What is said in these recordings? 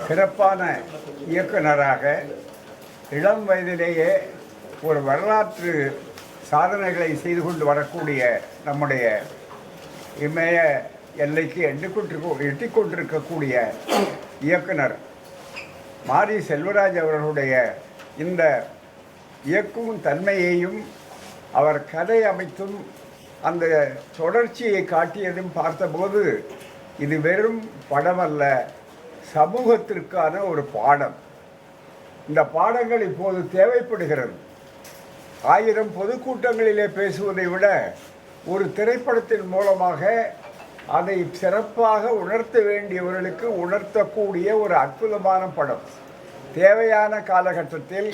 சிறப்பான இயக்குனராக இளம் வயதிலேயே ஒரு வரலாற்று சாதனைகளை செய்து கொண்டு வரக்கூடிய நம்முடைய இமய எல்லைக்கு எட்டிக்கொண்டிருக்கக்கூடிய இயக்குனர் மாரி செல்வராஜ் அவர்களுடைய இந்த இயக்கும் தன்மையையும் அவர் கதை அமைத்தும் அந்த தொடர்ச்சியை காட்டியதும் பார்த்தபோது இது வெறும் படமல்ல, சமூகத்திற்கான ஒரு பாடம். இந்த பாடங்கள் இப்போது தேவைப்படுகிறது. 1000 பொதுக்கூட்டங்களிலே பேசுவதை விட ஒரு திரைப்படத்தின் மூலமாக அதை சிறப்பாக உணர்த்த வேண்டியவர்களுக்கு உணர்த்தக்கூடிய ஒரு அற்புதமான படம். தேவையான காலகட்டத்தில்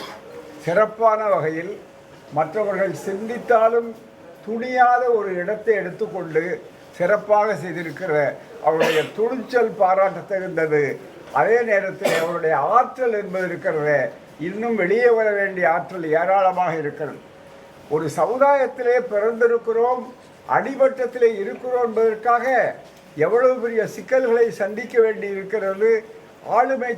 சிறப்பான வகையில் மற்றவர்கள் சிந்தித்தாலும் துணியாத ஒரு இடத்தை எடுத்துக்கொண்டு சிறப்பாக செய்திருக்கிற அவருடைய துணிச்சல் பாராட்டத்தகுந்தது. அதே நேரத்தில் அவருடைய ஆற்றல் என்பது இருக்கிறது, இன்னும் வெளியே வர வேண்டிய ஆற்றல் ஏராளமாக இருக்கிறது. ஒரு சமுதாயத்திலே பிறந்திருக்கிறோம், அடிமட்டத்திலே இருக்கிறோம் என்பதற்காக எவ்வளவு பெரிய சிக்கல்களை சந்திக்க வேண்டி இருக்கிறது. ஆளுமை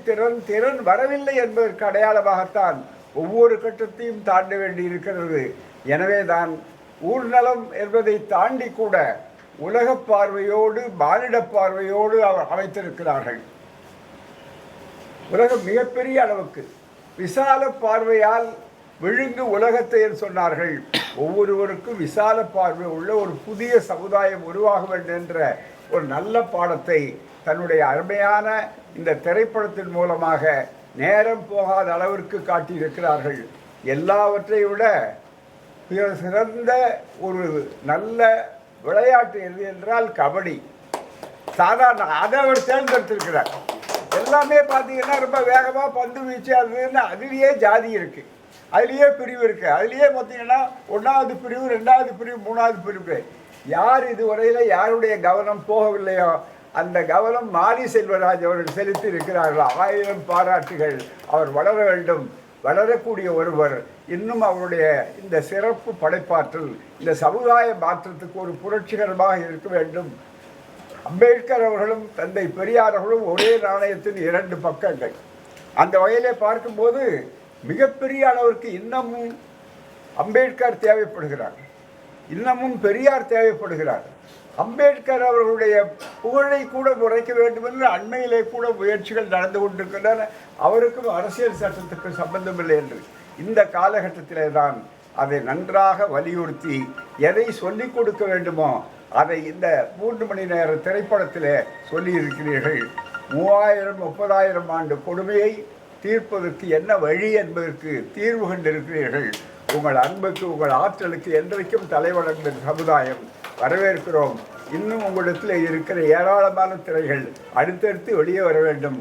திறன் வரவில்லை என்பதற்கு அடையாளமாகத்தான் ஒவ்வொரு கட்டத்தையும் தாண்ட வேண்டி இருக்கிறது. எனவே தான் ஊர்நலம் என்பதை தாண்டி கூட உலக பார்வையோடு மானிட பார்வையோடு அவர் அமைத்திருக்கிறார்கள். உலகம் மிகப்பெரிய அளவுக்கு விசால பார்வையால் விழுங்கு உலகத்தை சொன்னார்கள். ஒவ்வொருவருக்கும் விசால பார்வை உள்ள ஒரு புதிய சமுதாயம் உருவாக வேண்டும் என்ற ஒரு நல்ல பாடத்தை தன்னுடைய அருமையான இந்த திரைப்படத்தின் மூலமாக நேரம் போகாத அளவிற்கு காட்டியிருக்கிறார்கள். எல்லாவற்றை விட சிறந்த ஒரு நல்ல விளையாட்டு எது என்றால் கபடி. சாதாரண அதை அவர் தேர்ந்தெடுத்திருக்கிறார். எல்லாமே பார்த்தீங்கன்னா ரொம்ப வேகமாக பந்து வீச்சு அதுன்னு அதுலேயே ஜாதி இருக்குது, அதுலேயே பிரிவு இருக்குது, அதுலேயே பார்த்தீங்கன்னா 1வது பிரிவு 2வது பிரிவு 3வது பிரிவு. யார் இதுவரையில் யாருடைய கவனம் போகவில்லையோ அந்த கவனம் மாரி செல்வராஜ் அவர்கள் செலுத்தி இருக்கிறார்கள். 1000 பாராட்டுகள். அவர் வளர வேண்டும், வளரக்கூடிய ஒருவர். இன்னும் அவருடைய இந்த சிறப்பு படைப்பாற்றல் இந்த சமுதாய மாற்றத்துக்கு ஒரு புரட்சிகரமாக இருக்க வேண்டும். அம்பேத்கர் அவர்களும் தந்தை பெரியார் அவர்களும் ஒரே நாணயத்தின் 2 பக்கங்கள். அந்த வகையிலே பார்க்கும்போது மிகப்பெரிய அளவிற்கு இன்னமும் அம்பேத்கர் தேவைப்படுகிறார், இன்னமும் பெரியார் தேவைப்படுகிறார். அம்பேத்கர் அவர்களுடைய புகழை கூட உரைக்க வேண்டும் என்று அண்மையிலே கூட முயற்சிகள் நடந்து கொண்டிருக்கின்றன. அவருக்கும் அரசியல் சட்டத்துக்கு சம்பந்தமில்லை என்று இந்த காலகட்டத்திலே தான் அதை நன்றாக வலியுறுத்தி எதை சொல்லிக் கொடுக்க வேண்டுமோ அதை இந்த 3 மணி நேர திரைப்படத்திலே சொல்லியிருக்கிறீர்கள். 3000 30,000 ஆண்டு கொடுமையை தீர்ப்பதற்கு என்ன வழி என்பதற்கு தீர்வு கண்டிருக்கிறீர்கள். உங்கள் அன்புக்கு உங்கள் ஆற்றலுக்கு என்றைக்கும் தலைவணங்கும் சமுதாயம் வரவேற்கிறோம். இன்னும் உங்களிடத்தில் இருக்கிற ஏராளமான திரைகள் அடுத்தடுத்து வெளியே வர வேண்டும்.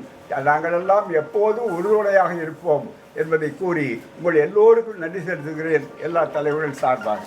நாங்களெல்லாம் எப்போதும் உறுதுணையாக இருப்போம் என்பதை கூறி உங்கள் எல்லோருக்கும் நன்றி செலுத்துகிறேன், எல்லா தலைவர்கள் சார்பாக.